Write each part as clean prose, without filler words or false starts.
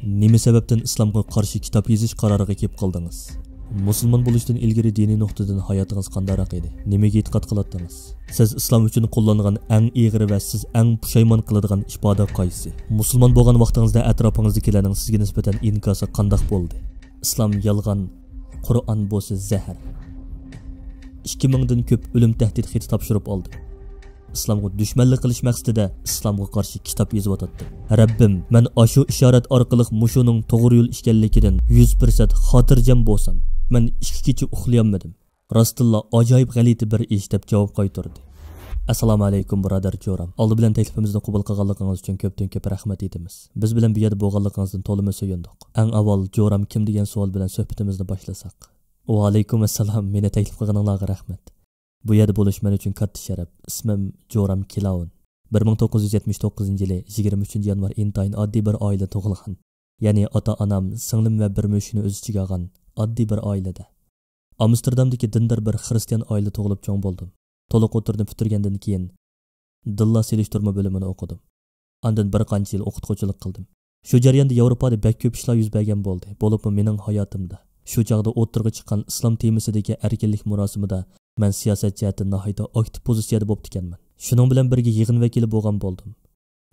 Nima sababdan islomga qarshi kitob yozish qaroriga kelib qoldingiz? Musulmon bo'lishdan ilgari diniy nuqtadan hayotingiz qandaroq edi? Nimaga e'tiqod qilardingiz? Siz islom uchun qo'llangan eng ig'ir va siz eng pushaymon qiladigan ibodat qaysi? Musulmon bo'lgan vaqtingizda atrofingizdagilarning sizga nisbatan inkosi qandoq bo'ldi? Islom yolg'on, Qur'on bo'lsa zahar. 2000 dan ko'p o'lim tahdid xati topshirib oldi. İslamga düşmanlik qilish maqsadida islomga qarshi kitob yozib o'tdim. Rabbim, men ashu ishorat orqali mushuning to'g'ri yo'l ishganligidan 100% xotirjam bo'lsam, men 2 kecha uxlayolmadim. Rasululloh ajoyib g'alati bir ish deb javob qaytardi. Assalomu alaykum birodar Joram. Oldi bilan taklifimizni qabul qilganligingiz uchun ko'p rahmat etamiz. Biz bilan bu yerda bo'lganligingizdan to'liq suyundik. Eng avval Joram kim degan savol bilan suhbatimizni boshlasak. Va alaykum assalom. Meni taklif qilganingizga rahmat. Bu yerda bo'lish men uchun katta sharaf. Ismim Joram Kilaun. 1979 yili 23 yanvar intayin oddiy bir oila tug'ilgan. Ya'ni ota-onam, singlim va bir mushuni o'z ichiga olgan oddiy bir oilada. Amsterdamdagi dindor bir xristian oila tug'ilib cho'ng bo'ldim. To'liq o'tirdim bitirgandan keyin dilla selishtirma bo'limini o'qidim. Ondan bir qancha yil o'qituvchilik qildim. Shu jarayonda Yevropada bek ko'p ishlar yuz bergan bo'ldi. Bo'libmi mening hayotimda. Shu chaqda o'tirg'i chiqqan islom temasidagi erkinlik murosimida men siyosat jihatdan nihoyatda aktiv pozitsiyada bo'lib ekanman. Shuning bilan birga yig'in vakili bo'lgan bo'ldim.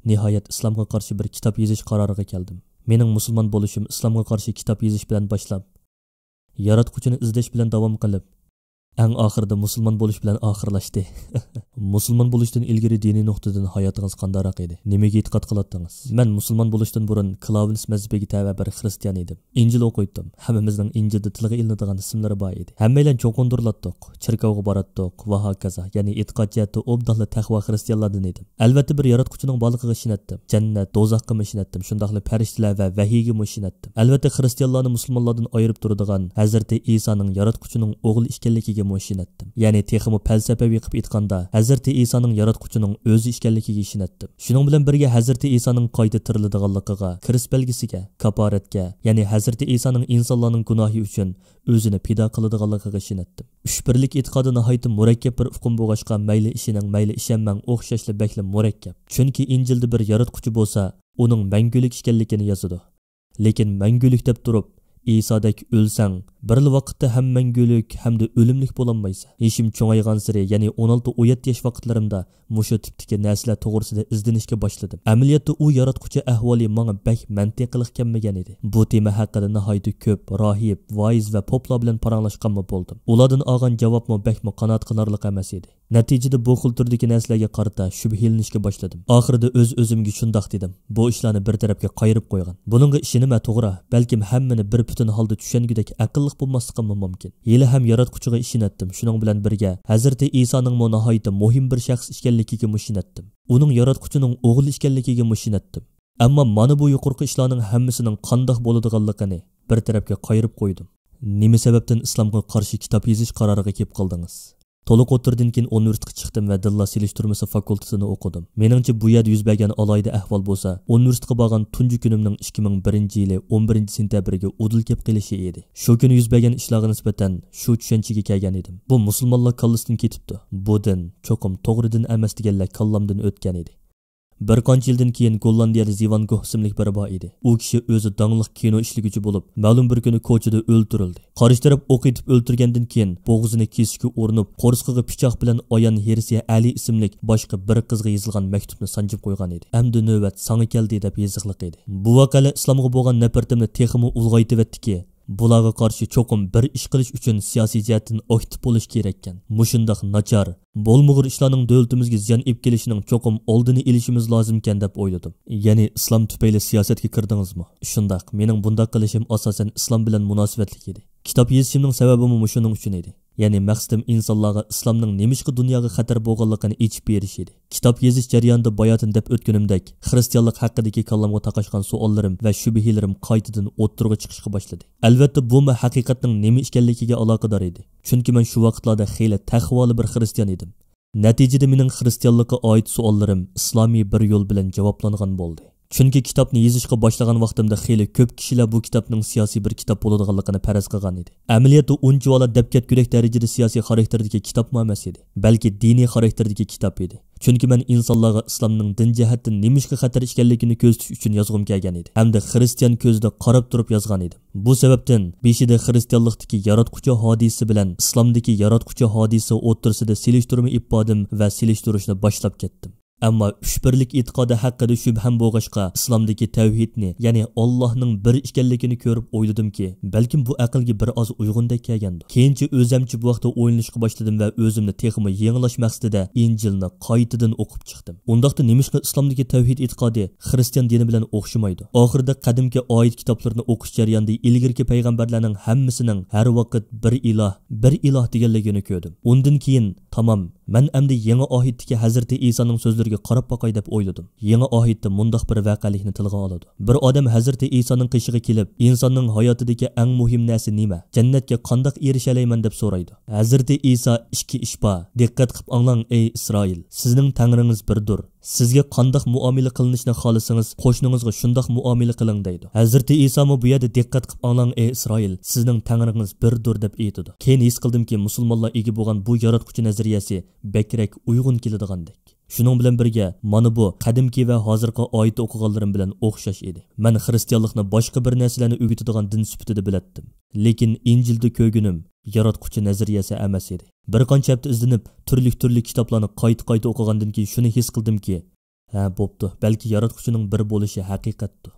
Nihoyat islomga qarshi bir kitob yozish qaroriga keldim. Mening musulmon bo'lishim islomga qarshi kitob yozish bilan boshlab, yaratquchini izlash bilan davom qilib, eng oxirida musulmon bo'lish bilan oxirlashdi. Musulmon bo'lishdan ilgari diniy nuqtadan hayotingiz qandaroq edi? Nimaga e'tiqod qilardingiz? Men musulmon bo'lishdan burun Calvinist mazhabiga tava bir xristian edim. Injil o'qiydim. Hammamizning Injilda tilga ilinadigan ismlari bor edi. Hammalar cho'qindirlatdik, cherkovga boratdik va hokazo. Ya'ni e'tiqod jihatda obdahli taqvo xristianlardan edim. Albatta bir yaratquchining borligiga ishonatdim. Jannat, do'zaxga ishonatdim. Shundaqli farishtalar va vahiyga ishonatdim. Albatta xristianlarni musulmonlardan ayirib turadigan Hazrati Isoning yaratquchining o'g'li ekanligiga ishonatdim. Ya'ni texmi falsafaviy qilib aytganda Hazrati Isoning yaratquchining o'zi ekanligiga ishonatdim. Shuning bilan birga Hazrati Isoning qayta tiriladiganligiga, kiris belgisiga, kaporatga, ya'ni Hazrati Isoning insonlarning gunohi uchun o'zini fido qiladiganligiga ishonatdim. Uchbirlik e'tiqodi nihoyatda murakkab bir uqum bo'lg'achqa mayli ishining, mayli ishonmang o'xshashli bakli murakkab. Chunki Injilda bir yaratquchi bo'lsa, uning mangulik ekanligini yozadi. Lekin mangulik deb turib İsa'dek ölsəng, bir vaqtda ham mangulik hamda o'limlik bo'lolmaysan. Yeshim cho'ngaygan siri, ya'ni 16-17 yosh vaqtlarimda mushu tipdagi narsalar to'g'risida izlanishga boshladim. Amaliyotda u yaratquchi ahvoli menga bak mantiqliq kelmagan edi. Bu tema haqida nihoyatda ko'p rohib, voiz va poplar bilan paranglashganman bo'ldim. Ulardan olgan javobmi bakmi qanot qilarlik emas edi. Natijada bu xil turdagi narsalarga qarata shubhilanishga boshladim. Oxirida o'z-o'zimga shundoq dedim. Bu ishlarni bir tarafga qayirib qo'ygan. Buningga ishonma to'g'ri, balkim hammani bir butun holda tushungidek aqlliq bo'lmasligi mumkin. Yili ham yaratquchiga ishonatdim. Shuning bilan birga Hazrati Isoning nihoyatda muhim bir shaxs ekanligiga ishonatdim. Uning yaratquchining o'g'li ekanligiga ishonatdim. Ammo mana bu yuqorqi ishlarning hammasining qandoq bo'ladiganligini bir tarafga qayirib qo'ydim. Nima sababdan islomga qarshi kitob yozish qaroriga kelib qoldingiz? To'liq o'tirdan keyin universitetga chiqdim va dilla selishtirmasi fakultetini o'qidim. Meningcha bu yerda yuz bergan alayda ahvol bo'lsa, universitetga borgan tunji kunimning 2001-yili 11-sentyabriga udil kelib qilishi edi. Shu kuni yuz bergan ishlarga nisbatan shu tushunchaga kelgan edim. Bu musulmonlar kallasidan ketibdi. Bu din cho'qim to'g'ri din emas deganlar kallamdan o'tgan edi. Bir qancha yildan keyin Gollandiyada Zivan Goh ismli biri bor edi. U kishi o'zi dangliq kino ishliguvchi bo'lib, ma'lum bir kuni ko'chada o'ldirildi. Qarish taraf o'q etib o'ldirgandan keyin bo'g'zini kesishga urinib, qo'rsqig'iga pichoq bilan Oyan Hersiya Ali ismli boshqa bir qizga yozilgan maktubni sanjib qo'ygan edi. Endi navbat sanga keldi deb yozliq edi. Bu voqealar islomga bo'lgan nafratimni texmi ulg'aytibdi. Bularga qarshi cho'qim bir ish qilish uchun siyosiy jihatdan aktiv bo'lish kerak ekan. Mushundaq nachar, bo'lmag'ur ishlarning davlatimizga ziyon olib kelishining cho'qim oldini olishimiz lozim ekan deb o'yladim. Ya'ni islom tufayli siyosatga kirdingizmi? Shundaq, mening bunday qilishim asosan islom bilan munosabatli edi. Kitob yozishimning sababimi mushuning uchun edi. Ya'ni maqsadim insonlarga islomning nemishqi dunyoga xatar bo'lganligini aytib berish edi. Kitob yozish jarayonida bayotin deb o'tganimdek, xristianlik haqidagi kallamga taqashgan savollarim va shubhilarim qaytadan o'ttirga chiqishga boshladi. Albatta bu haqiqatning nima ekanligiga aloqador edi. Chunki men shu vaqtlarda xeyli taqvoli bir xristian edim. Natijada mening xristianlikka oid savollarim islomiy bir yo'l bilan javoblangan bo'ldi. Chunki kitobni yozishga boshlagan vaqtimda xeyli ko'p kishilar bu kitobning siyosiy bir kitob bo'ladiganligini faraz qilgan edi. Amaliyotda unchalar deb ketgulik darajada siyosiy xarakterdagi kitob emas edi, balki diniy xarakterdagi kitob edi. Chunki men insonlarga islomning din jihatdan nimishqa xatar ekanligini ko'rsatish uchun yozg'im kelgan edi. Hamda xristian ko'zida qarab turib yozgan edim. Bu sababdan beshida xristianlikdagi yaratquchi hodisa bilan islomdagi yaratquchi hodisa o'rtasida selishtirma ifodim va selishtirishni boshlab ketdim. Ammo uchbirlik e'tiqodi haqida shubham bo'lg'achqa islomdagi tavhidni, ya'ni Allohning bir ekanligini ko'rib o'yladimki, balkim bu aqlga bir oz uyg'undek kelgandir. Keyincha o'zimcha bu vaqtda o'ylanishga boshladim va o'zimni texmi yenglash maqsadida Injilni qaytadan o'qib chiqdim. Undaqda nimishqa islomdagi tavhid e'tiqodi xristian dini bilan o'xshamaydi. Oxirida qadimgi oyat kitoblarini o'qish jarayonida ilgirki payg'ambarlarning hammasining har vaqt bir iloh deganligini ko'rdim. Undan keyin tamom, men endi yangi oyatdagi Hazrati Isoning so'zlariga qarab boqay deb o'yladim. Yangi oyatda mundaq bir voqelikni tilga oladi. Bir odam Hazrati Isoning qishig'iga kelib, insonning hayotidagi eng muhim narsa nima? Jannatga qanday erisha olayman deb so'raydi. Hazrati Iso ikki ish bor. Diqqat qilib anglang ey Isroil. Sizning Tangringiz birdir. Sizga qanday muomala qilinishni xohlasangiz, qo'shningizga shundoq muomala qiling deydi. Hazrati Iso bu yerda diqqat qilib anglang ey Isroil. Sizning Tangringiz birdir deb aytadi. Keyin his qildimki, musulmonlar ega bo'lgan bu yaratquchi nazariyasi bekrak uyg'un keladigandek. Shuning bilan birga mana bu qadimki va hozirgi oyat o'qiganlarim bilan o'xshash edi. Men xristianlikni boshqa bir narsalarni o'rgatadigan din sifatida bilatdim. Lekin Injilda ko'rganim yaratquchi nazariyasi emas edi. Bir qancha hafta izlanib, turli kitoblarni qayta o'qigandan keyin shuni his qildimki, ha bo'pti, balki yaratquchining bir bo'lishi haqiqatdir.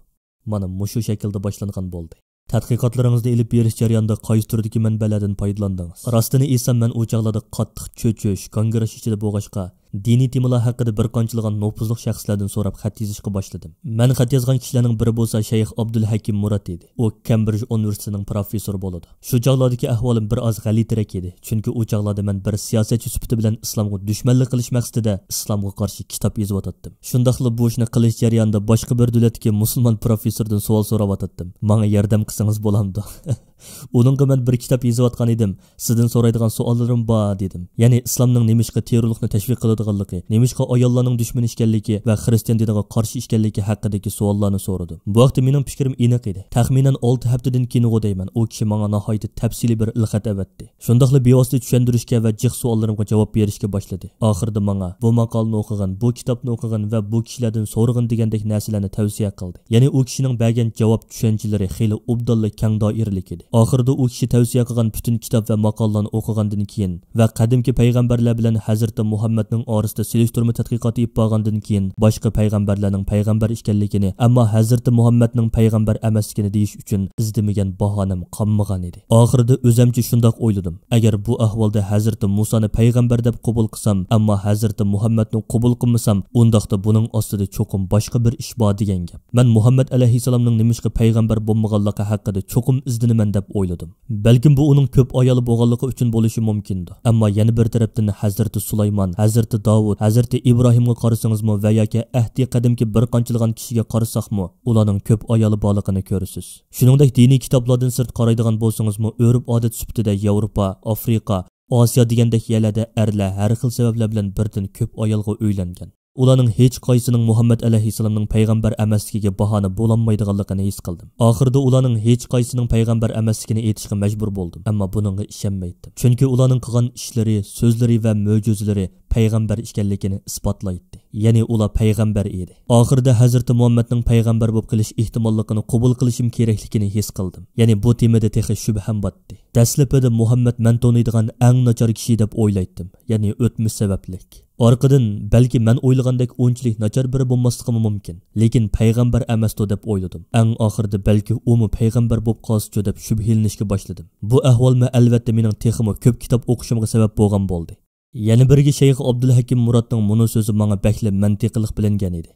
Mana mushu shaklda boshlangan bo'ldi. Tadqiqotlaringizda ilib berish jarayonida qaysi turdagi manbalardan foydalandingiz? Rostini esam, men u chog'larda qattiq cho'chish, kongress ichida bo'lg'achqa diniy temalar haqida bir qanchalagan nopuzliq shaxslardan so'rab xat yozishga boshladim. Men xat yozgan kishilarning biri bo'lsa Shayx Abdulhakim Murat edi. U Cambridge universitetining professori bo'ladi. Shu chog'lardagi ahvolim bir oz g'alatirak edi. Chunki u chog'larda men bir siyosatchi sifatida bilan islomga dushmanlik qilish maqsadida islomga qarshi kitob yozib o'tdim. Shundaqli bu ishni qilish jarayonida boshqa bir davlatdagi musulmon professordan savol so'rab o'tdim. Menga yordam qilsangiz bo'lamdi? Uningga men bir kitob yozib o'tgan edim. Sizdan so'raydigan savollarim bor dedim. Ya'ni islomning nimishqa terrorlikni tashviq qiladiganligi, nimishqa ayollarning dushmani ekanligi va xristian diniga qarshi ekanligi haqidagi savollarni so'radim. Bu vaqtda mening fikrim aniq edi. Taxminan 6 haftadan keyin o'dayman. U kishi menga nihoyat tafsiliy bir ilxat avatdi. Shundaqli bevosita tushuntirishga va jiq savollarimga javob berishga boshladi. Oxirida menga bu maqolani o'qigan, bu kitobni o'qigan va bu kishilardan so'rag'in degandek narsalarni tavsiya qildi. Ya'ni u kishining bergan javob tushunchalari xeyli obdonli keng doiralik edi. Oxirida u kishi tavsiya qilgan butun kitob va maqolalarni o'qigandan keyin va qadimki payg'ambarlar bilan Hazrati Muhammadning orasida selishtirma tadqiqoti olib borgandan keyin boshqa payg'ambarlarning payg'ambar ekanligini, ammo Hazrati Muhammadning payg'ambar emasligini deyish uchun izdamagan bahonam qolmagan edi. Oxirida o'zimcha shundoq o'yladim. Agar bu ahvolda Hazrati Musoni payg'ambar deb qabul qilsam, ammo Hazrati Muhammadni qabul qilmasam, undaqda buning ostida cho'qim boshqa bir ish bor degan gap. Men Muhammad alayhisalomning nimishqa payg'ambar bo'lmaganligi haqida cho'qim izdinaman deb o'yladim. Balkim bu uning ko'p ayoli bo'lganligi uchun bo'lishi mumkindir. Ammo yana bir tarafdan Hazrati Sulaymon, Hazrati Davud, Hazrati Ibrohimga qarasangizmi va yoki ahdi qadimki bir qanchalagan kishiga qarasaqmi, ularning ko'p ayoli borligini ko'rasiz. Shuningdek diniy kitoblardan sirt qaraydigan bo'lsangizmi, o'rib-odat sifatida Yevropa, Afrika, Osiyo degandek yerlarda erlar har xil sabablar bilan birdan ko'p ayolga uylangan. Ularning hech qaysining Muhammad alayhisalomning payg'ambar emasligiga bahona bo'lanmaydiganligini his qildim. Oxirida ularning hech qaysining payg'ambar emasligini aytishga majbur bo'ldim, ammo buningga ishonmaydim. Chunki ularning qilgan ishlari, so'zlari va mo'jizalari payg'ambar ekanligini isbotlaydi. Ya'ni ular payg'ambar edi. Oxirida Hazrati Muhammadning payg'ambar bo'lib qilish ehtimolligini qabul qilishim kerakligini his qildim. Ya'ni bu temada texi shubham botdi. Dastlabida Muhammad men taniydigan eng nachar kishi deb o'ylaydim. Ya'ni o'tmish sabablik. Orqadan balki men o'ylagandek o'nchilik nachar biri bo'lmasligi mumkin, lekin payg'ambar emasdi deb o'yladim. Eng oxirida balki u payg'ambar bo'lib qolsa deb shubhilanishga boshladim. Bu ahvolmi albatta mening teximi ko'p kitob o'qishimga sabab bo'lgan bo'ldi. Yana biriga Shayx Abdulhakim Muratning bunu so'zi menga bakli mantiqliq bilingan edi.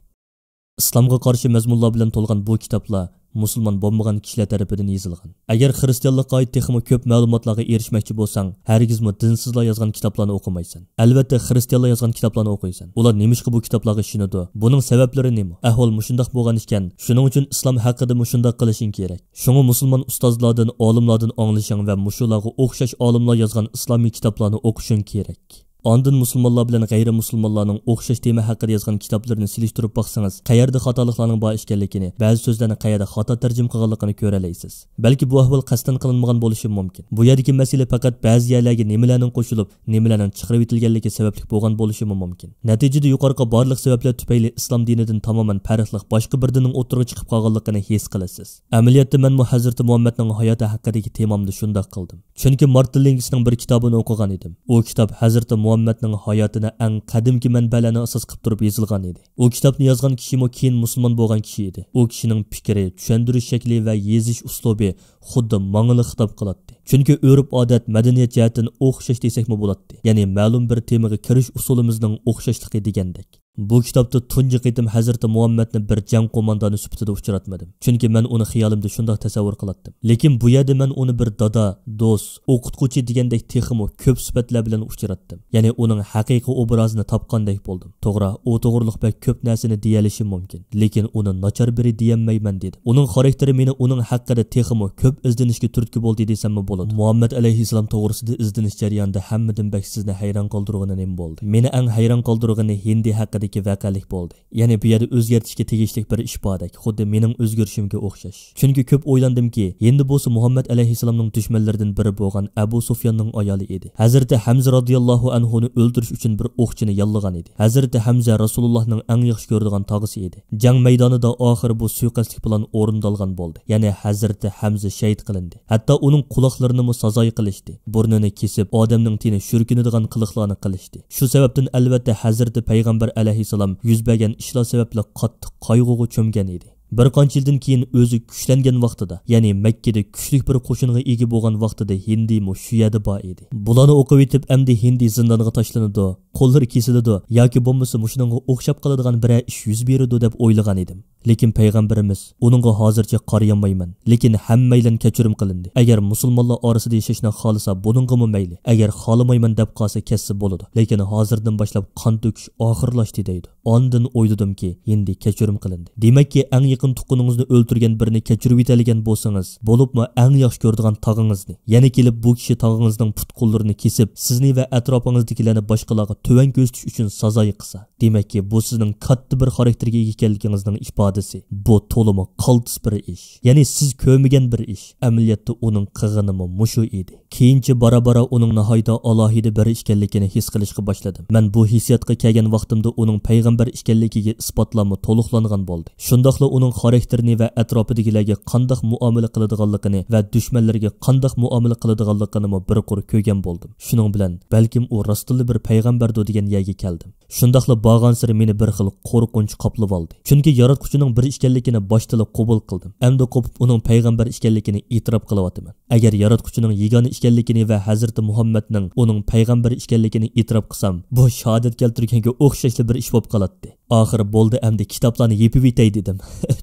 Islomga qarshi mazmunlar bilan to'lgan bu kitoblar musulmon bo'lmagan kishilar tarafidan yozilgan. Agar xristianlikqa oid texmi ko'p ma'lumotlarga erishmoqchi bo'lsang, hargizmi dinsizlar yozgan kitoblarni o'qimaysan. Albatta xristianlar yozgan kitoblarni o'qiysan. Ular nemishqa bu kitoblarga ishonadi? Buning sabablari nima? Ahvol mushundaq bo'lgan ekan, shuning uchun islom haqida mushundaq qilishing kerak. Shunga musulmon ustozlardan, olimlardan anglashing va mushularga o'xshash olimlar yozgan islomiy kitoblarni o'qishing kerak. Ondan musulmonlar bilan g'ayri musulmonlarning o'xshash tema haqida yozgan kitoblarini silishtirib baksangiz, qayerda xatoliklarning bor ekanligini, ba'zi so'zlarni qayerda xato tarjima qilganligini ko'ralaysiz. Balki bu ahvol qasddan qilinmagan bo'lishi mumkin. Bu yerdagi masala faqat ba'zi yerlarga nimalarning qo'shilib, nimalarning chiqarib etilganligi sababli bo'lgan bo'lishi mumkin. Natijada yuqorqi barliq sabablar tufayli islom dinidan tamoman farqli boshqa bir dinning o'tirg'i chiqib qolganligini his qilasiz. Amaliyotda men Hazrat Muhammadning hayoti haqidagi temamda shunday qildim. Chunki Martin Lingisning bir kitobini o'qigan edim. U kitob Hazrat Muhammadning hayotini eng qadimgi manbalarni asos qilib turib yozilgan edi. U kitobni yozgan kishi keyin musulmon bo'lgan kishi edi. U kishining fikri, tushuntirish shakli va yozish uslubi xuddi mangli xitob qiladi. Chunki o'rib odat, madaniyat jihatdan o'xshash desakmi bo'ladi. Ya'ni ma'lum bir temaga kirish usulimizning o'xshashligi degandek. Bu kitobda tunji qitim Hazrat Muhammadni bir jang qo'mondoni sifatida uchratmadim. Chunki men uni xiyolimda shunday tasavvur qilatdim. Lekin bu yerda men uni bir dada, do'st, o'qituvchi degandek texmo ko'p sifatlar bilan uchratdim. Ya'ni uning haqiqiy obrazini topgandek bo'ldim. To'g'ri, u to'g'riliq va ko'p narsani deyalishi mumkin. Lekin uni nachar biri deyolmayman dedi. Uning xarakteri meni uning haqida texmo ko'p izlanishga turtki bo'ldi desam bo'ladi. Muhammad alayhissalom to'g'risida izlanish jarayonida hammadan bak sizni hayron qoldirgani nima bo'ldi? Meni eng hayron qoldirgani Hindi haqida vaqalik bo'ldi. Ya'ni bu yerda o'zgartishga tegishli bir ish bordak, xuddi mening o'zgarishimga o'xshash. Chunki ko'p o'ylandimki, endi bo'lsa Muhammad alayhissalomning dushmanlaridan biri bo'lgan Abu Sufyonning ayoli edi. Hazrati Hamza radhiyallohu anhuni o'ldirish uchun bir o'qchini yollagan edi. Hazrati Hamza Rasulullohning eng yaxshi ko'radigan tog'isi edi. Jang maydonida oxiri bu suiqasdlik bilan o'rindalgan bo'ldi. Ya'ni Hazrati Hamza shahid qilindi. Hatto uning quloqlarini sazoy qilishdi. Burnini kesib, odamning tini shurkinadigan qiliqlarni qilishdi. Shu sababdan albatta Hazrati payg'ambar alayhissalom yuz bergan ishlar sababli qattiq qayg'uga cho'mgan edi. Bir qancha yildan keyin o'zi kuchlangan vaqtida, ya'ni Makkada kuchli bir qo'shinga ega bo'lgan vaqtida Hindi mu shu yerda bor edi. Bularni o'qib yetib, endi Hindi zindonga tashlanadi, qo'llari kesiladi yoki bo'lmasa mushunga o'xshab qoladigan bir ish yuz beradi deb o'ylagan edim. Lekin payg'ambarimiz uningga hozircha qarayamayman, lekin hammaylan kechirim qilindi. Agar musulmonlar orasida yashashni xohlasa, buningga mayli. Agar xohlamayman deb qolsa kessa bo'ladi. Lekin hozirdan boshlab qon to'kish oxirlashdi deydi. Ondan o'yladimki, endi kechirim qilindi. Demakki, eng yaqin tuqqaningizni o'ltirgan birini kechirib yetaligan bo'lsangiz, bo'libmi eng yaxshi ko'radigan tog'ingizni, yana kelib bu kishi tog'ingizning put-qo'llarini kesib, sizni va atrofingizdagilarni boshqalarga tuvan ko'rsatish uchun sazoy qilsa, demakki bu sizning katta bir xarakterga ega ekanligingizning ifodasi. Bu to'limi qaltis bir ish. Ya'ni siz ko'rmagan bir ish. Amaliyotda uning qilganimi mushu edi. Keyinchi bara-bara uning nihoyatda alohida bir ekanligini his qilishga boshladim. Men bu hissiyotga kelgan vaqtimda uning payg'ambar ekanligiga isbotlanma to'liqlangan bo'ldi. Shundaqla uning xarakterini va atrofidagilarga qanday muomala qiladiganligini va dushmanlarga qanday muomala qiladiganligini bir qur ko'rgan bo'ldim. Shuning bilan balkim u rostli bir payg'ambardir degan yerga keldim. Shundaqla borgan sari meni bir xil qo'rqinch qoplab oldi. Chunki yaratquchining bir ekanligini boshdan qabul qildim. Endi qo'pib uning payg'ambar ekanligini e'tirof qilyapman. Agar yaratquchining yegona ekanligini va Hazrati Muhammadning uning payg'ambar ekanligini e'tirof qilsam, bu shahodat keltirganga o'xshashli bir ish bo'lib qoladi. Oxiri bo'ldi, endi kitoblarni yepib yetay dedim.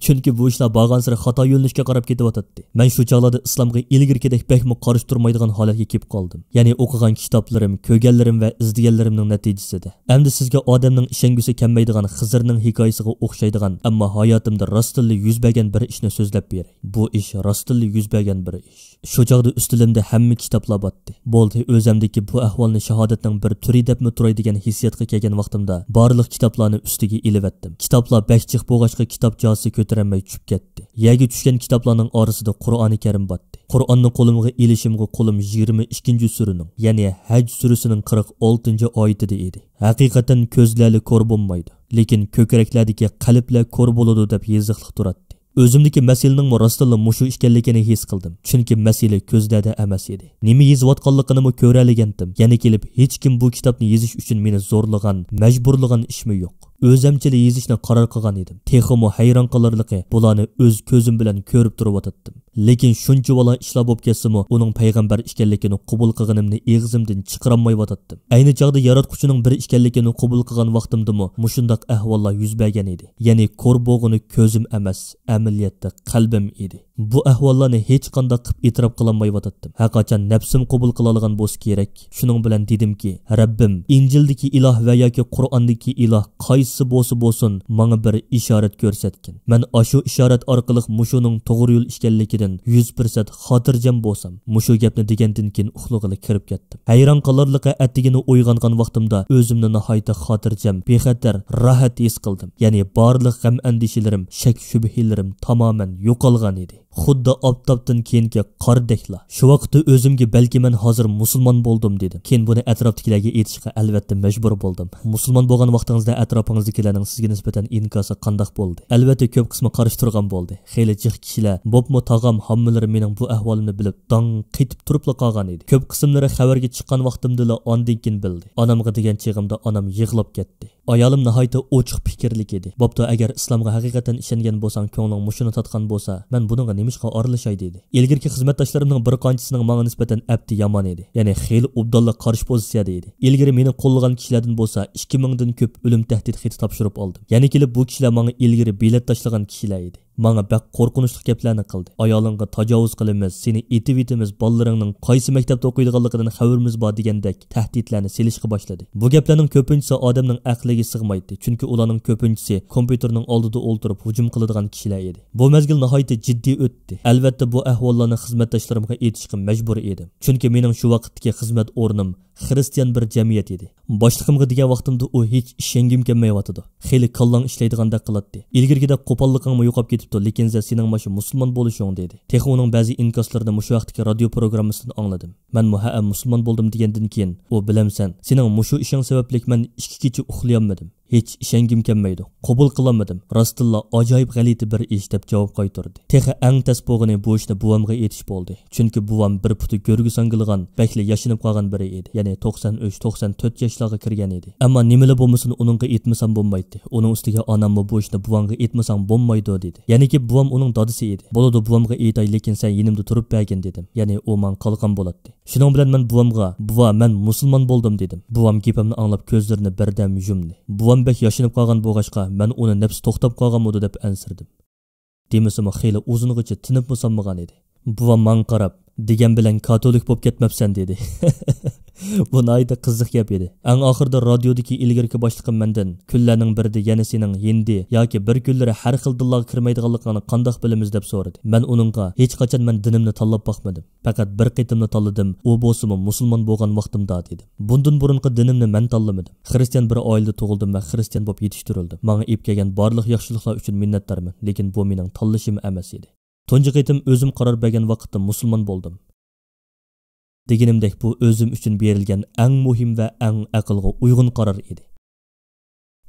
Chunki bu ishlar borgan sari xato yo'nalishga qarab ketyapti. Men shu chog'larda islomga ilgirkidek bakmi qarshi turmaydigan holatga kelib qoldim. Ya'ni o'qigan kitoblarim, ko'rganlarim va izlaganlarimning natijasida. Endi sizga odamning ishongusi kelmaydigan Xizrning hikoyasiga o'xshaydigan, ammo hayotimda rostli yuz bergan bir ishni so'zlab beray. Bu ish rostli yuz bergan bir ish. Shu chog'da ustilimda hamma kitoblar botdi. Bo'ldi, o'zimdagi bu ahvolni shahodatning bir turi debmi turay degan hissiyotga kelgan vaqtimda barliq kitoblarni ustiga ilivatdim. Kitoblar bakchiq bo'g'achqa kitob josi ko'taramay tushib ketdi. Yerga tushgan kitoblarning orasida Qur'oni Karim botdi. Qur'onni qo'limga ilishimga qo'lim 22-suraning, ya'ni Haj surasining 46-oyatida edi. Haqiqatan ko'zlari ko'r bo'lmaydi, lekin ko'kraklardagi qalblar ko'r bo'ladi deb yoziqliq turadi. O'zimdagi masalaning rostli mushu ekanligini his qildim. Chunki masala ko'zlarda emas edi. Nima yozayotganligini ko'ralagandim. Yana kelib hech kim bu kitobni yozish uchun meni zo'rlagan, majburlagan ishmi yo'q. O'zimchalik yozishni qaror qilgan edim. Texmo hayron qolarliqi bularni o'z ko'zim bilan ko'rib turib o'tdim. Lekin shuncha bola ishlar bo'lib ketsimi, uning payg'ambar ekanligini qabul qilganimni og'zimdan chiqarolmay o'tdim. Ayni chog'da yaratquchining bir ekanligini qabul qilgan vaqtimdimi, mushundaq ahvollar yuz bergan edi. Ya'ni ko'r bo'g'ini ko'zim emas, amaliyotda qalbim edi. Bu ahvollarni hech qanday qilib e'tirof qilolmay o'tdim. Haqiqatan nafsim qabul qila olgan bo'lsa kerak. Shuning bilan dedimki, Rabbim, Injildagi iloh va yoki Qur'ondagi iloh qaysi bo'lsin, menga bir ishorat ko'rsatgin. Men ashu ishorat orqali mushuning to'g'ri yo'l ekanligini joyidan 100% xotirjam bo'lsam, mushu gapni degandan keyin uxlag'ili kirib ketdim. Hayron qolarliqqa atigini uyg'ongan vaqtimda o'zimni nihoyatda xotirjam, bexatar, rohat his qildim. Ya'ni barliq g'am andishilarim, shak shubhilarim tamoman yo'qolgan edi. Xuddi oftobdan keyingi qordekla. Shu vaqtda o'zimga balki men hozir musulmon bo'ldim dedim. Keyin buni atrofdagilarga aytishga albatta majbur bo'ldim. Musulmon bo'lgan vaqtingizda atrofingizdagilarning sizga nisbatan inkosi qandoq bo'ldi? Albatta ko'p qismi qarshi turgan bo'ldi. Xeyli jiq kishilar, "Bo'pmi tog'am, hammalarim mening bu ahvolimni bilib, dong qetib turib qolgan edi." Ko'p qismlari xabarga chiqqan vaqtimda ondan keyin bildi. Onamga degan chig'imda onam yig'lab ketdi. Ayolim nihoyatda ochiq fikrlik edi. Bo'pti, agar islomga haqiqatan ishongan bo'lsang, ko'ngling mushuni tatgan bo'lsa, men buningga nimishqa aralashay dedi. Ilgirki xizmatdoshlarimning bir qanchasining menga nisbatan abdi yomon edi. Ya'ni xeyli obdalla qarshi pozitsiyada edi. Ilgari meni qo'llagan kishilardan bo'lsa 2000 dan ko'p o'lim tahdid xati topshirib oldim. Ya'ni kelib bu kishilar menga ilgari bilet tashlagan kishilar edi. Manga bak qo'rqinchli gaplarni qildi. Ayolingga tajovuz qilamiz, seni etib etimiz, bolalarning qaysi maktabda o'qiydiganligidan xabarimiz bor degandek tahdidlarni selishga boshladi. Bu gaplarning ko'pinchisi odamning aqliga sig'maydi, chunki ularning ko'pinchisi kompyuterning oldida o'ltirib hujum qiladigan kishilar edi. Bu mezgil nihoyatda jiddiy o'tdi. Albatta bu ahvollarni xizmatdoshlarimga aytishga majbur edim, chunki mening shu vaqtdagi xizmat o'rnim xristian bir jamiyat edi. Boshlig'imga degan vaqtimda u hech ishongim kelmayotdi. Xeyli kallang ishlaydigandek qiladi. Ilgirgidek qo'polligingmi yo'qolib ketibdi, lekin sening mashi musulmon bo'lishing dedi. Texi uning ba'zi inkoslarini mushu vaqtdagi radio programmasidan angladim. Men musulmon bo'ldim degandan keyin u bilamsan, sening mushu ishing sababli men 2 kecha uxlayolmadim. Hech ishongim kelmaydi. Qabul qilolmadim. Rostilla ajoyib g'alati bir ish deb javob qaytardi. Texi eng tas bo'g'ini bu ishni buvamga aytish bo'ldi. Chunki buvam bir puti ko'rgi sangilgan, bakli yashinib qolgan biri edi. Ya'ni 93-94 yoshlarga kirgan edi. Ammo nimali bo'lmasin uningga aytmasam bo'lmaydi. Uning ustiga onammi bu ishni buvamga aytmasam bo'lmaydi dedi. Ya'niki buvam uning dadisi edi. Bo'ladi buvamga aytay, lekin sen yenimda turib bergin dedim. Ya'ni u men qolgan bo'ladi. Shuning bilan men buvamga, "Buva, men musulmon bo'ldim" dedim. Buvam gapimni anglab ko'zlarini birdan yumdi. Buvam bek yashinib qolgan bo'g'ashqa men uni nafs to'xtab qolganmidi deb ansirdim. Demasam xeyli uzungacha tinib musammagan edi. Buvam men qarab, degan bilan katolik bo'lib ketmabsan dedi. Bu nayda qiziq gap edi. Eng oxirida radiodagi ilgirki boshlig'im mendan kunlarning birida yana sening hindi yoki bir kunlari har xil dillarga kirmaydiganligini qandoq bilamiz deb so'radi. Men uningga hech qachon men dinimni tanlab boqmadim. Faqat bir qitimni tanladim. U bo'lsa-mu musulmon bo'lgan vaqtimda dedim. Bundan burungi dinimni men tanlamadim. Xristian bir oilada tug'ildim va xristian bo'lib yetishtirildim. Menga ib kelgan barliq yaxshiliklar uchun minnatdorman, lekin bu mening tanlashim emas edi. Tunji qitim o'zim qaror bergan vaqtda musulmon bo'ldim. Deganimdek bu o'zim uchun berilgan eng muhim va eng aqlga uyg'un qaror edi.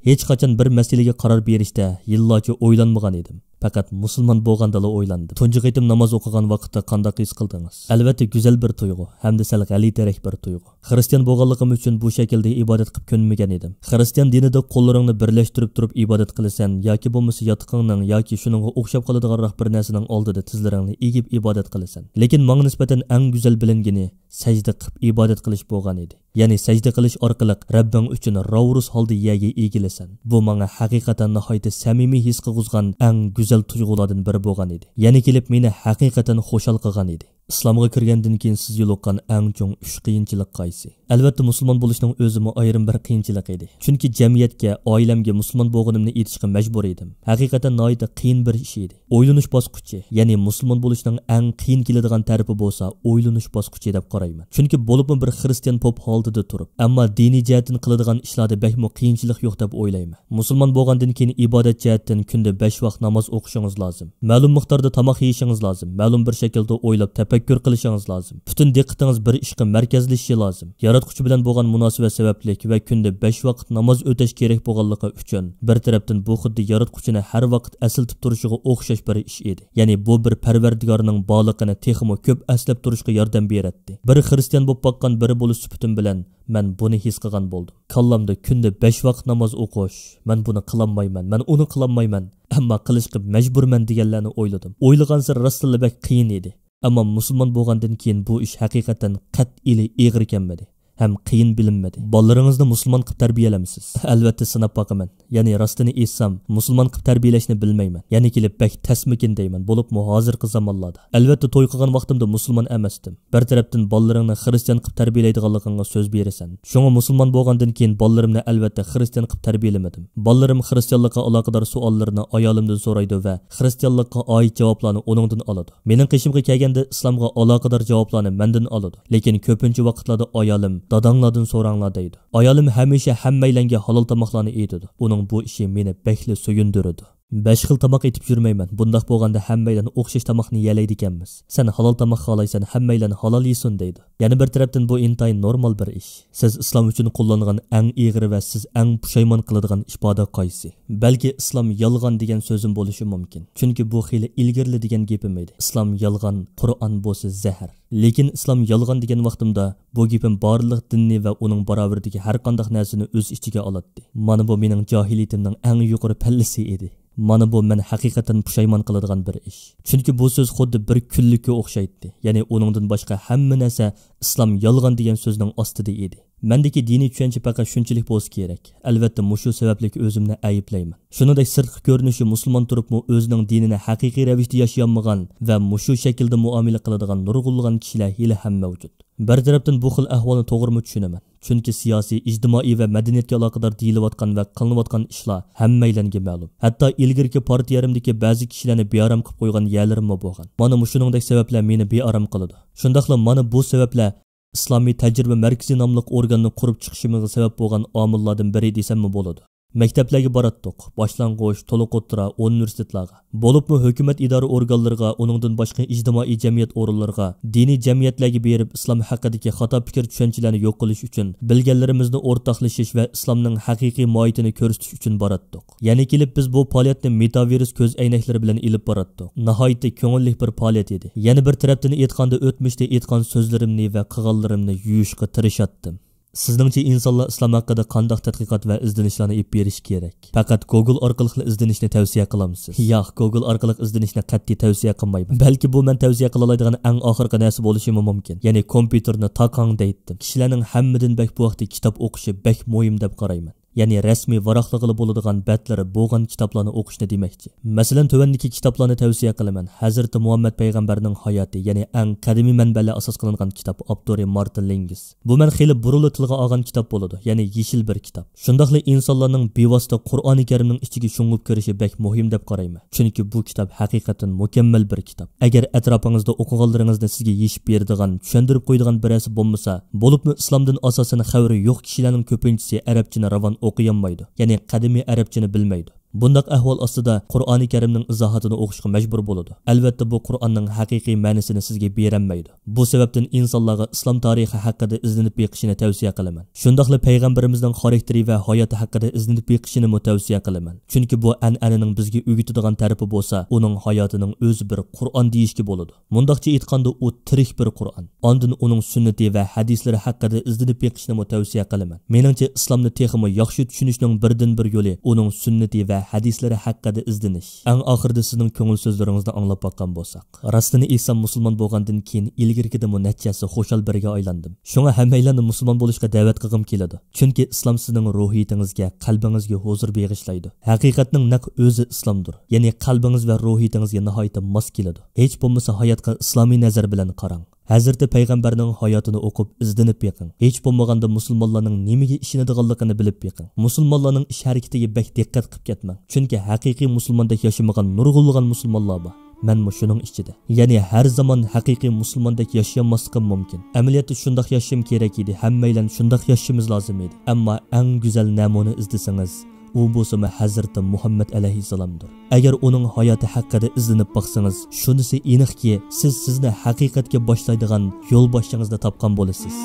Hech qachon bir masalaga qaror berishda yillarcha o'ylanmagan edim. Faqat musulmon bo'lgandala o'ylandim. Tunji qitim namoz o'qigan vaqtda qanday his qildingiz? Albatta go'zal bir tuyg'u, hamda sal g'alatiroq bir tuyg'u. Xristian bo'lganligim uchun bu shaklda ibodat qilib ko'nmagan edim. Xristian dinida qo'llaringni birlashtirib turib ibodat qilasan yoki bo'lmasa yotiqingning yoki shuningga o'xshab qoladiganroq bir narsaning oldida tizlaringni egib ibodat qilasan. Lekin menga nisbatan eng go'zal bilingani sajda qilib ibodat qilish bo'lgan edi. Ya'ni sajda qilish orqali Rabbing uchun ravurus holda yerga egilasan. Bu menga haqiqatan nihoyatda samimiy his qilg'izgan eng go'zal tuyg'ulardan biri bo'lgan edi. Ya'ni kelib meni haqiqatan xushal qilgan edi. Islomga kirgandan keyin siz yo'liqqan eng chong 3 qiyinchilik qaysi? Albatta musulmon bo'lishning o'zimi ayrim bir qiyinchilik edi. Chunki jamiyatga, oilamga musulmon bo'lganimni aytishga majbur edim. Haqiqatan nihoyatda qiyin bir ish edi. O'ylanish bosqichi, ya'ni musulmon bo'lishning eng qiyin keladigan tarafi bo'lsa, o'ylanish bosqichi deb qarayman. Chunki bo'libmi bir xristian pop holdida turib, ammo diniy jihatdan qiladigan ishlarda bekmo qiyinchilik yo'q deb o'ylayman. Musulmon bo'lgandan keyin ibodat jihatdan kunda 5 vaqt namoz o'qishingiz lozim. Ma'lum miqdorda tomoq yeyishingiz lozim. Ma'lum bir shaklda o'ylab tafakkur qilishingiz lozim. Butun diqqatingiz bir ishga markazlashishi lozim. Yaratquchi bilan bo'lgan munosabat sababli va kunda 5 vaqt namoz o'tash kerak bo'lganligi uchun bir tarafdan bu xuddi yaratquchini har vaqt asıltib turishiga o'xshash bir ish edi. Ya'ni bu bir Parvardigorning borlig'ini texmo ko'p aslab turishga yordam beradi. Bir xristian bo'lib boqqan biri bo'lish suputim bilan men buni his qilgan bo'ldim. Kallamda kunda 5 vaqt namoz o'qish, men buni qilolmayman, men uni qilolmayman, ammo qilishga majburman deganlarni o'yladim. O'ylagansa rostlanib qiyin edi. Ammo musulmon bo'lgandan keyin bu ish haqiqatan qat'iy og'ir kelmadi. ham qiyin bilinmadi. Bolalaringizni musulmon qilib tarbiyalamisiz? Albatta sinab boqaman. Ya'ni rostini aytsam, musulmon qilib tarbiyalashni bilmayman. Ya'ni kelib bak tasmikin deyman, bo'libmi hozirgi zamonlarda. Albatta to'y qilgan vaqtimda musulmon emasdim. Bir tarafdan bolalaringni xristian qilib tarbiyalaydiganligingga so'z berasan. Shunga musulmon bo'lgandan keyin bolalarimni albatta xristian qilib tarbiyalamadim. Bolalarim xristianlikqa aloqador savollarni ayolimdan so'raydi va xristianlikqa oid javoblarni uningdan oladi. Mening qishimga kelganda islomga aloqador javoblarni mendan oladi. Lekin ko'pincha vaqtlarda ayolim dadanglardan so'ranglar deydi. Ayolim hamisha hammaylarga halol tomoqlarni aytadi. Uning bu ishi meni bekli suyundiradi. 5 xil tomoq etib yurmayman. Bundaq bo'lganda hammaylarni o'xshash tomoqni yelaydi ekanmiz. Sen halol tomoq xohlaysan, hammaylarni halol yesin deydi. Yana bir tarafdan bu intayin normal bir ish. Siz islom uchun qo'llangan eng ig'ir va siz eng pushaymon qiladigan iboda qaysi? Balki islom yolg'on degan so'zim bo'lishi mumkin. Chunki bu xili ilgirli degan gapim edi. Islom yolg'on, Qur'on bo'lsa zahar. Lekin islom yolg'on degan vaqtimda bu gapim barliq dinni va uning barobaridagi har qanday narsani o'z ichiga oladi. Mana bu mening jahiliyatimning eng yuqori pallasi edi. Mana bu men haqiqatan pushaymon qiladigan bir ish. Chunki bu so'z xuddi bir kunlikka o'xshaydi. Ya'ni uningdan boshqa hamma narsa islom yolg'on degan so'zning ostida edi. Mendagi diniy tushuncha faqat shunchalik bo'lsa kerak. Albatta, mushu sababli o'zimni ayiblayman. Shuningdek, sirtqi ko'rinishi musulmon turibmi o'zining dinini haqiqiy ravishda yashayolmagan va mushu shaklda muomala qiladigan nurg'unlagan kishilar hali ham mavjud. Bir tarafdan bu xil ahvolni to'g'rimi tushunaman. Chunki siyosiy, ijtimoiy va madaniyatga aloqador deyilayotgan va qilinayotgan ishlar hammaylarga ma'lum. Hatto ilgirki partiyarimdagi ba'zi kishilarni bearam qilib qo'ygan yerlarim bo'lgan. Mana shuningdek sabablar meni bearam qiladi. Shundaqla mana bu sabablar İslomiy tajriba markazi nomli organni qurib chiqishimizga sabab bo'lgan omillardan biri desammi bo'ladi. Maktablarga boratdik, boshlang'ich, to'liq o'ttira, universitetlarga. Bo'libmi hukumat idora organlariga, uningdan boshqa ijtimoiy jamiyat o'rinlariga, diniy jamiyatlarga berib islom haqidagi xato fikr tushunchalarni yo'q qilish uchun, bilganlarimizni o'rtoqlashish va islomning haqiqiy mohiyatini ko'rsatish uchun boratdik. Ya'ni kelib biz bu faoliyatni metavirus ko'z aynaklari bilan ilib boratdik. Nihoyatda ko'ngilli bir faoliyat edi. Yana bir tarafdan aytganda o'tmishda aytgan so'zlarimni va qilganlarimni yuyishga tirishatdim. Sizningcha insonlar islom haqida qanday tadqiqot va izlanishlarni olib berish kerak? Faqat Google orqali izlanishni tavsiya qilamsiz? Yo'q, Google orqali izlanishni qat'iy tavsiya qilmayman. Balki bu men tavsiya qila oladigan eng oxirgi narsa bo'lishi mumkin. Ya'ni kompyuterni taqang deydim. Kishilarning hammadan bak bu vaqtda kitob o'qishi bak muhim deb qarayman. Ya'ni rasmiy varaqlig'i bo'ladigan batlari bo'lgan kitoblarni o'qishni demakchi. Masalan, tövandagi kitoblarni tavsiya qilaman. Hazrat Muhammad payg'ambarning hayoti, ya'ni eng qadimiy manbalar asos qilingan kitob, avtori Martin Lingis. Bu men xili buruli tilga olgan kitob bo'ladi, ya'ni yeshil bir kitob. Shundaqli insonlarning bevosita Qur'oni Karimning ichiga sho'ngib kirishi bek muhim deb qarayman. Chunki bu kitob haqiqatan mukammal bir kitob. Agar atrofingizda o'qiganlaringizni sizga yeshib beradigan, tushuntirib qo'yadigan birasi bo'lmasa, bo'libmi islomdan asosan xabari yo'q kishilarning ko'pinchisi arabchani ravon o'qiyanmaydi. Ya'ni qadimiy arabchani bilmaydi. Bundaq ahvol ostida Qur'oni Karimning izohatini o'qishga majbur bo'ladi. Albatta bu Qur'onning haqiqiy ma'nosini sizga berilmaydi. Bu sababdan insonlarga islom tarixi haqida izlanib beqishini tavsiya qilaman. Shundaqli payg'ambarimizning xarakteri va hayoti haqida izlanib beqishini tavsiya qilaman. Chunki bu an'ananing bizga o'rgatadigan tarafi bo'lsa, uning hayotining o'zi bir Qur'on deyishga bo'ladi. Mundaqcha aytganda u tirik bir Qur'on. Ondan uning sunnati va hadislari haqida izlanib beqishni tavsiya qilaman. Meningcha islomni texmi yaxshi tushunishning birdan bir yo'li uning sunnati va hadislari haqida izlanish. Eng oxirida sizning ko'ngil so'zlaringizni anglab boqqan bo'lsak, rostini aytsam musulmon bo'lgandan keyin ilgirkida nechasi xo'shal birga aylandim. Shunga hammalarni musulmon bo'lishga da'vat qilgim keladi. Chunki islom sizning ruhiyatingizga, qalbingizga huzur beg'ishlaydi. Haqiqatning naq o'zi islomdir. Ya'ni qalbingiz va ruhiyatingizga nihoyatda mos keladi. Hech bo'lmasa hayotga islomiy nazar bilan qarang. Hazreti payg'ambarning hayotini o'qib izlanib beqing. Hech bo'lmaganda musulmonlarning nimaga ishonadiganligini bilib beqing. Musulmonlarning ish harakatiga bak diqqat qilib ketmang. Chunki haqiqiy musulmondek yashamagan nurg'unlagan musulmonlar bor. Men shuning ichida. Ya'ni har zaman haqiqiy musulmondek yashamasligim mumkin. Amaliyotda shunday yashashim kerak edi. Hammaylar shunday yashashimiz lozim edi. Ammo eng go'zal namuna izlasangiz, u bo'lsa Hazrati Muhammad alayhissalomdir. Agar uning hayoti haqida izlanib baqsangiz, shunisi aniqki, sizni haqiqatga boshlaydigan yo'l boshingizda topgan bo'lasiz.